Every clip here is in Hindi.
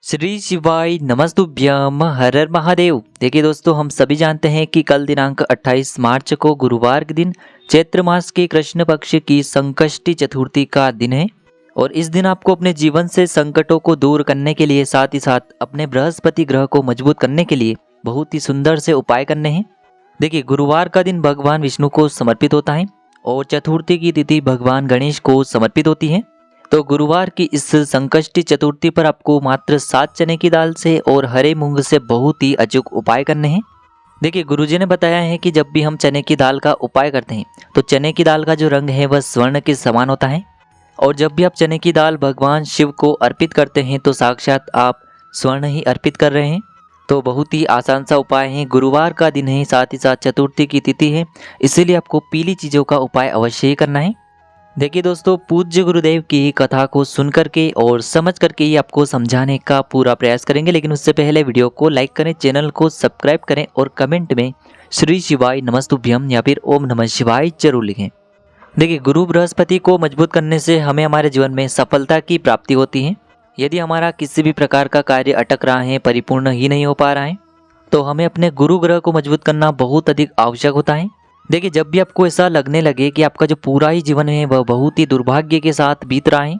श्री शिवाय नमस्तुभ्यम हर हर महादेव। देखिए दोस्तों, हम सभी जानते हैं कि कल दिनांक 28 मार्च को गुरुवार के दिन चैत्र मास के कृष्ण पक्ष की संकष्टी चतुर्थी का दिन है। और इस दिन आपको अपने जीवन से संकटों को दूर करने के लिए साथ ही साथ अपने बृहस्पति ग्रह को मजबूत करने के लिए बहुत ही सुंदर से उपाय करने हैं। देखिए, गुरुवार का दिन भगवान विष्णु को समर्पित होता है और चतुर्थी की तिथि भगवान गणेश को समर्पित होती है। तो गुरुवार की इस संकष्टी चतुर्थी पर आपको मात्र 7 चने की दाल से और हरे मूंग से बहुत ही अचूक उपाय करने हैं। देखिए, गुरुजी ने बताया है कि जब भी हम चने की दाल का उपाय करते हैं तो चने की दाल का जो रंग है वह स्वर्ण के समान होता है। और जब भी आप चने की दाल भगवान शिव को अर्पित करते हैं तो साक्षात आप स्वर्ण ही अर्पित कर रहे हैं। तो बहुत ही आसान सा उपाय है, गुरुवार का दिन है, साथ ही साथ चतुर्थी की तिथि है, इसीलिए आपको पीली चीज़ों का उपाय अवश्य ही करना है। देखिए दोस्तों, पूज्य गुरुदेव की कथा को सुन करके और समझ करके ही आपको समझाने का पूरा प्रयास करेंगे, लेकिन उससे पहले वीडियो को लाइक करें, चैनल को सब्सक्राइब करें और कमेंट में श्री शिवाय नमस्तुभ्यम या फिर ओम नमः शिवाय जरूर लिखें। देखिए, गुरु बृहस्पति को मजबूत करने से हमें हमारे जीवन में सफलता की प्राप्ति होती है। यदि हमारा किसी भी प्रकार का कार्य अटक रहा है, परिपूर्ण ही नहीं हो पा रहा है, तो हमें अपने गुरु ग्रह को मजबूत करना बहुत अधिक आवश्यक होता है। देखिए, जब भी आपको ऐसा लगने लगे कि आपका जो पूरा ही जीवन है वह बहुत ही दुर्भाग्य के साथ बीत रहा है,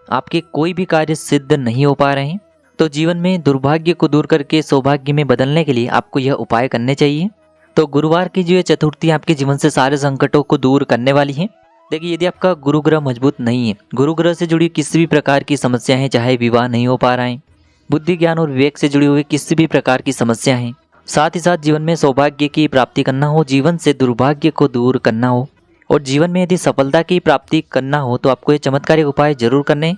आपके कोई भी कार्य सिद्ध नहीं हो पा रहे हैं, तो जीवन में दुर्भाग्य को दूर करके सौभाग्य में बदलने के लिए आपको यह उपाय करने चाहिए। तो गुरुवार की जो ये चतुर्थी आपके जीवन से सारे संकटों को दूर करने वाली है। देखिए, यदि आपका गुरु ग्रह मजबूत नहीं है, गुरु ग्रह से जुड़ी किसी भी प्रकार की समस्या है, चाहे विवाह नहीं हो पा रहा है, बुद्धि ज्ञान और विवेक से जुड़ी हुई किसी भी प्रकार की समस्या है, साथ ही साथ जीवन में सौभाग्य की प्राप्ति करना हो, जीवन से दुर्भाग्य को दूर करना हो और जीवन में यदि सफलता की प्राप्ति करना हो, तो आपको ये चमत्कारिक उपाय जरूर करने हैं।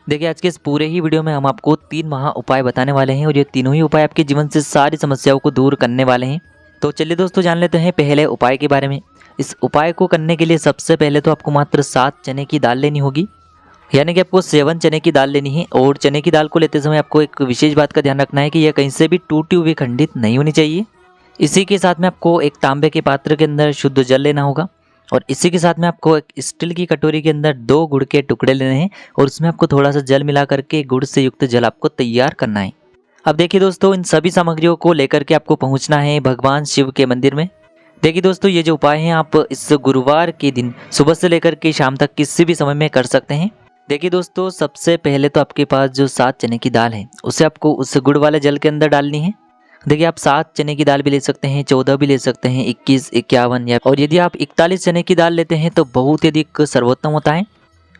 देखिए, आज के इस पूरे ही वीडियो में हम आपको 3 महा उपाय बताने वाले हैं और ये तीनों ही उपाय आपके जीवन से सारी समस्याओं को दूर करने वाले हैं। तो चलिए दोस्तों, जान लेते हैं पहले उपाय के बारे में। इस उपाय को करने के लिए सबसे पहले तो आपको मात्र 7 चने की दाल लेनी होगी, यानी कि आपको 7 चने की दाल लेनी है। और चने की दाल को लेते समय आपको एक विशेष बात का ध्यान रखना है कि यह कहीं से भी टूटी हुई खंडित नहीं होनी चाहिए। इसी के साथ में आपको एक तांबे के पात्र के अंदर शुद्ध जल लेना होगा और इसी के साथ में आपको एक स्टील की कटोरी के अंदर 2 गुड़ के टुकड़े लेने हैं और उसमें आपको थोड़ा सा जल मिला करके गुड़ से युक्त जल आपको तैयार करना है। अब देखिए दोस्तों, इन सभी सामग्रियों को लेकर के आपको पहुँचना है भगवान शिव के मंदिर में। देखिए दोस्तों, ये जो उपाय हैं आप इस गुरुवार के दिन सुबह से लेकर के शाम तक किसी भी समय में कर सकते हैं। देखिए दोस्तों, सबसे पहले तो आपके पास जो 7 चने की दाल है उसे आपको उस गुड़ वाले जल के अंदर डालनी है। देखिए, आप 7 चने की दाल भी ले सकते हैं, 14 भी ले सकते हैं, 21, 51 या और यदि आप 41 चने की दाल लेते हैं तो बहुत ही अधिक सर्वोत्तम होता है।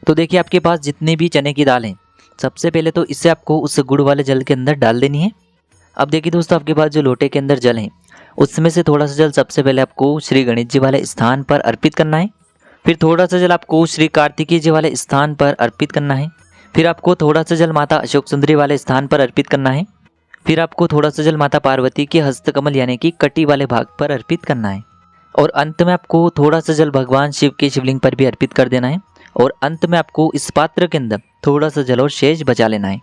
तो देखिए, आपके पास जितने भी चने की दाल हैं, सबसे पहले तो इसे आपको उस गुड़ वाले जल के अंदर डाल देनी है। अब देखिए दोस्तों, आपके पास जो लोटे के अंदर जल है उसमें से थोड़ा सा जल सबसे पहले आपको श्री गणेश जी वाले स्थान पर अर्पित करना है। फिर थोड़ा सा जल आपको श्री कार्तिकेय जी वाले स्थान पर अर्पित करना है। फिर आपको थोड़ा सा जल माता अशोक सुंदरी वाले स्थान पर अर्पित करना है। फिर आपको थोड़ा सा जल माता पार्वती के हस्तकमल यानी कि कटी वाले भाग पर अर्पित करना है। और अंत में आपको थोड़ा सा जल भगवान शिव के शिवलिंग पर भी अर्पित कर देना है। और अंत में आपको इस पात्र के अंदर थोड़ा सा जल और शेष बचा लेना है,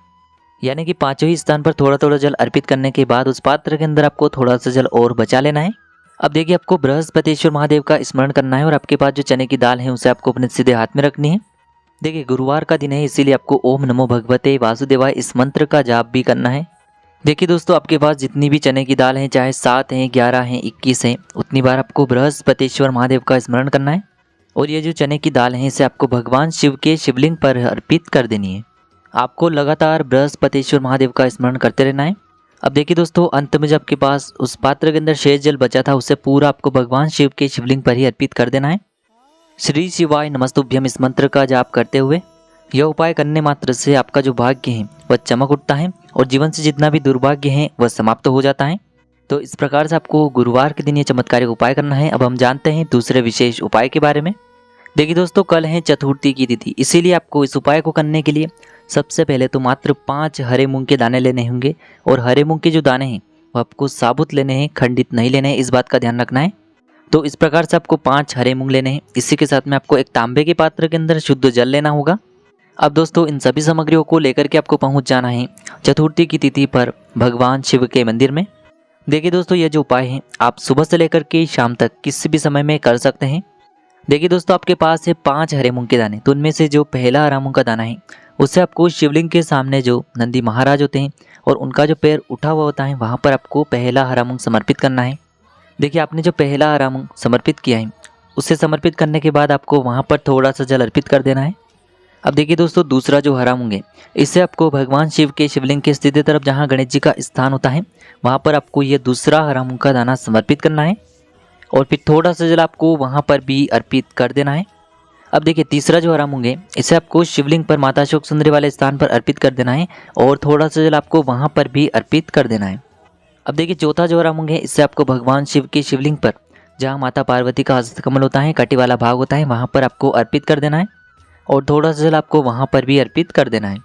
यानी कि 5 ही स्थान पर थोड़ा थोड़ा जल अर्पित करने के बाद उस पात्र के अंदर आपको थोड़ा सा जल और बचा लेना है। अब देखिए, आपको बृहस्पतिश्वर महादेव का स्मरण करना है और आपके पास जो चने की दाल है उसे आपको अपने सीधे हाथ में रखनी है। देखिए, गुरुवार का दिन है, इसीलिए आपको ओम नमो भगवते वासुदेवाय इस मंत्र का जाप भी करना है। देखिए दोस्तों, आपके पास जितनी भी चने की दाल है, चाहे 7 हैं, 11 हैं, 21 हैं, उतनी बार आपको बृहस्पतिश्वर महादेव का स्मरण करना है। और ये जो चने की दाल है इसे आपको भगवान शिव के शिवलिंग पर अर्पित कर देनी है। आपको लगातार बृहस्पतिश्वर महादेव का स्मरण करते रहना है। अब देखिए दोस्तों, अंत में जब आपके पास उस पात्र के अंदर शेष जल बचा था उसे पूरा आपको भगवान शिव के शिवलिंग पर ही अर्पित कर देना है। श्री शिवाय नमस्तुभ्यम इस मंत्र का जाप करते हुए यह उपाय करने मात्र से आपका जो भाग्य है वह चमक उठता है और जीवन से जितना भी दुर्भाग्य है वह समाप्त हो जाता है। तो इस प्रकार से आपको गुरुवार के दिन ये चमत्कारिक उपाय करना है। अब हम जानते हैं दूसरे विशेष उपाय के बारे में। देखिए दोस्तों, कल है चतुर्थी की तिथि, इसीलिए आपको इस उपाय को करने के लिए सबसे पहले तो मात्र 5 हरे मूंग के दाने लेने होंगे। और हरे मूंग के जो दाने हैं वो आपको साबुत लेने हैं, खंडित नहीं लेने हैं, इस बात का ध्यान रखना है। तो इस प्रकार से आपको 5 हरे मूंग लेने हैं। इसी के साथ में आपको एक तांबे के पात्र के अंदर शुद्ध जल लेना होगा। अब दोस्तों, इन सभी सामग्रियों को लेकर के आपको पहुंच जाना है चतुर्थी की तिथि पर भगवान शिव के मंदिर में। देखिए दोस्तों, यह जो उपाय है आप सुबह से लेकर के शाम तक किसी भी समय में कर सकते हैं। देखिए दोस्तों, आपके पास है 5 हरे मूंग के दाने, तो उनमें से जो पहला हरा मूंग का दाना है उससे आपको शिवलिंग के सामने जो नंदी महाराज होते हैं और उनका जो पैर उठा हुआ होता है वहाँ पर आपको पहला हरा मूंग समर्पित करना है। देखिए आपने जो पहला हरा मूंग समर्पित किया है उसे समर्पित करने के बाद आपको वहाँ पर थोड़ा सा जल अर्पित कर देना है। अब देखिए दोस्तों, दूसरा जो हरा मूंग है इससे आपको भगवान शिव के शिवलिंग के सीधे तरफ जहाँ गणेश जी का स्थान होता है वहाँ पर आपको ये दूसरा हरा मूंग का दाना समर्पित करना है और फिर थोड़ा सा जल आपको वहाँ पर भी अर्पित कर देना है। अब देखिए तीसरा जो हरा मूंग है इसे आपको शिवलिंग पर माता अशोक सुंदरी वाले स्थान पर अर्पित कर देना है और थोड़ा सा जल आपको वहाँ पर भी अर्पित कर देना है। अब देखिए चौथा जो हरा मूंग है इससे आपको भगवान शिव के शिवलिंग पर जहाँ माता पार्वती का हस्तकमल होता है, कटी वाला भाग होता है, वहाँ पर आपको अर्पित कर देना है और थोड़ा सा जल आपको वहाँ पर भी अर्पित कर देना है।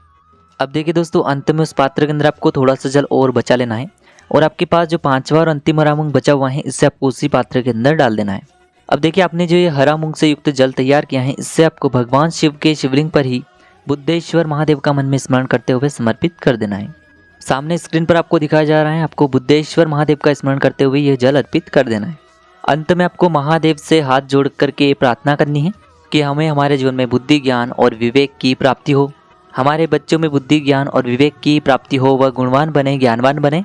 अब देखिए दोस्तों, अंत में उस पात्र के अंदर आपको थोड़ा सा जल और बचा लेना है और आपके पास जो पांचवा और अंतिम हरा मूंग बचा हुआ है इससे आपको उसी पात्र के अंदर डाल देना है। अब देखिए आपने जो ये हरा मूंग से युक्त जल तैयार किया है इससे आपको भगवान शिव के शिवलिंग पर ही बुद्धेश्वर महादेव का मन में स्मरण करते हुए समर्पित कर देना है। सामने स्क्रीन पर आपको दिखाया जा रहा है, आपको बुद्धेश्वर महादेव का स्मरण करते हुए यह जल अर्पित कर देना है। अंत में आपको महादेव से हाथ जोड़ करके प्रार्थना करनी है कि हमें हमारे जीवन में बुद्धि, ज्ञान और विवेक की प्राप्ति हो, हमारे बच्चों में बुद्धि, ज्ञान और विवेक की प्राप्ति हो, वह गुणवान बने, ज्ञानवान बने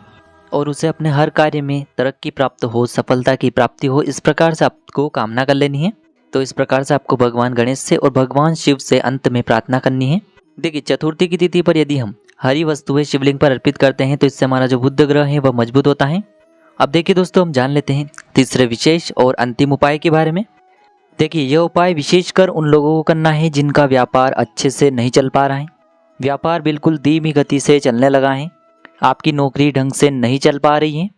और उसे अपने हर कार्य में तरक्की प्राप्त हो, सफलता की प्राप्ति हो। इस प्रकार से आपको कामना कर लेनी है। तो इस प्रकार से आपको भगवान गणेश से और भगवान शिव से अंत में प्रार्थना करनी है। देखिए चतुर्थी की तिथि पर यदि हम हरी वस्तुएं शिवलिंग पर अर्पित करते हैं तो इससे हमारा जो बुध ग्रह है वह मजबूत होता है। अब देखिए दोस्तों, हम जान लेते हैं तीसरे विशेष और अंतिम उपाय के बारे में। देखिए यह उपाय विशेषकर उन लोगों को करना है जिनका व्यापार अच्छे से नहीं चल पा रहा है, व्यापार बिल्कुल धीमी गति से चलने लगा है, आपकी नौकरी ढंग से नहीं चल पा रही है,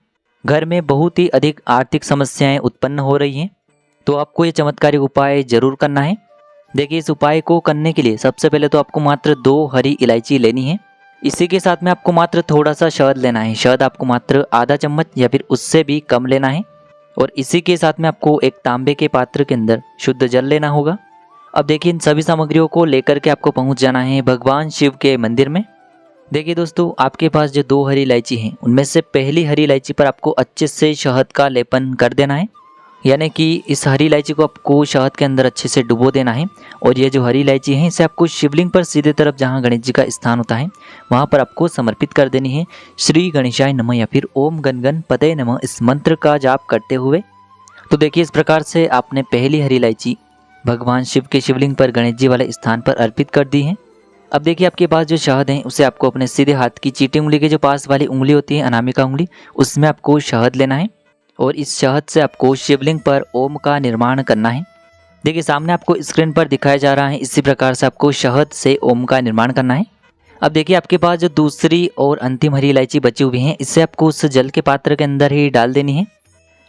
घर में बहुत ही अधिक आर्थिक समस्याएं उत्पन्न हो रही हैं, तो आपको ये चमत्कारिक उपाय जरूर करना है। देखिए इस उपाय को करने के लिए सबसे पहले तो आपको मात्र 2 हरी इलायची लेनी है। इसी के साथ में आपको मात्र थोड़ा सा शहद लेना है। शहद आपको मात्र आधा चम्मच या फिर उससे भी कम लेना है और इसी के साथ में आपको एक तांबे के पात्र के अंदर शुद्ध जल लेना होगा। अब देखिए इन सभी सामग्रियों को लेकर के आपको पहुंच जाना है भगवान शिव के मंदिर में। देखिए दोस्तों, आपके पास जो 2 हरी इलायची हैं उनमें से पहली हरी इलायची पर आपको अच्छे से शहद का लेपन कर देना है, यानी कि इस हरी इलायची को आपको शहद के अंदर अच्छे से डुबो देना है और ये जो हरी इलायची है इसे आपको शिवलिंग पर सीधे तरफ जहाँ गणेश जी का स्थान होता है वहाँ पर आपको समर्पित कर देनी है। श्री गणेशाय नमः या फिर ओम गण गणपतये नमः इस मंत्र का जाप करते हुए। तो देखिए इस प्रकार से आपने पहली हरी इलायची भगवान शिव के शिवलिंग पर गणेश जी वाले स्थान पर अर्पित कर दी है। अब देखिए आपके पास जो शहद है उसे आपको अपने सीधे हाथ की चीटी उंगली के जो पास वाली उंगली होती है, अनामिका उंगली, उसमें आपको शहद लेना है और इस शहद से आपको शिवलिंग पर ओम का निर्माण करना है। देखिए सामने आपको स्क्रीन पर दिखाया जा रहा है, इसी प्रकार से आपको शहद से ओम का निर्माण करना है। अब देखिए आपके पास जो दूसरी और अंतिम हरी इलायची बची हुई है इसे आपको उस जल के पात्र के अंदर ही डाल देनी है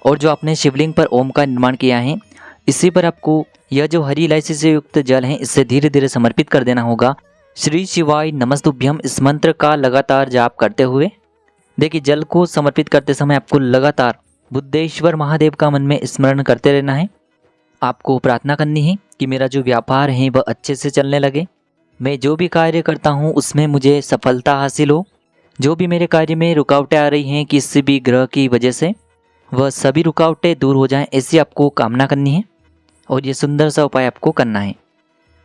और जो आपने शिवलिंग पर ओम का निर्माण किया है इसी पर आपको यह जो हरी इलायची से युक्त जल है इससे धीरे धीरे समर्पित कर देना होगा। श्री शिवाय नमस्तुभ्यम इस मंत्र का लगातार जाप करते हुए। देखिए जल को समर्पित करते समय आपको लगातार बुद्धेश्वर महादेव का मन में स्मरण करते रहना है। आपको प्रार्थना करनी है कि मेरा जो व्यापार है वह अच्छे से चलने लगे, मैं जो भी कार्य करता हूँ उसमें मुझे सफलता हासिल हो, जो भी मेरे कार्य में रुकावटें आ रही हैं किसी भी ग्रह की वजह से वह सभी रुकावटें दूर हो जाएं, ऐसी आपको कामना करनी है और ये सुंदर सा उपाय आपको करना है।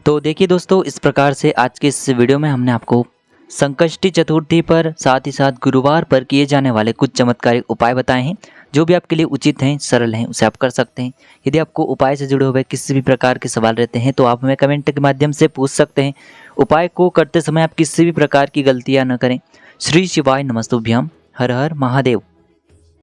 तो देखिए दोस्तों, इस प्रकार से आज के इस वीडियो में हमने आपको संकष्टी चतुर्थी पर साथ ही साथ गुरुवार पर किए जाने वाले कुछ चमत्कारिक उपाय बताए हैं जो भी आपके लिए उचित हैं, सरल हैं, उसे आप कर सकते हैं। यदि आपको उपाय से जुड़े हुए किसी भी प्रकार के सवाल रहते हैं तो आप हमें कमेंट के माध्यम से पूछ सकते हैं। उपाय को करते समय आप किसी भी प्रकार की गलतियां न करें। श्री शिवाय नमस्तुभ्यम। हर हर महादेव।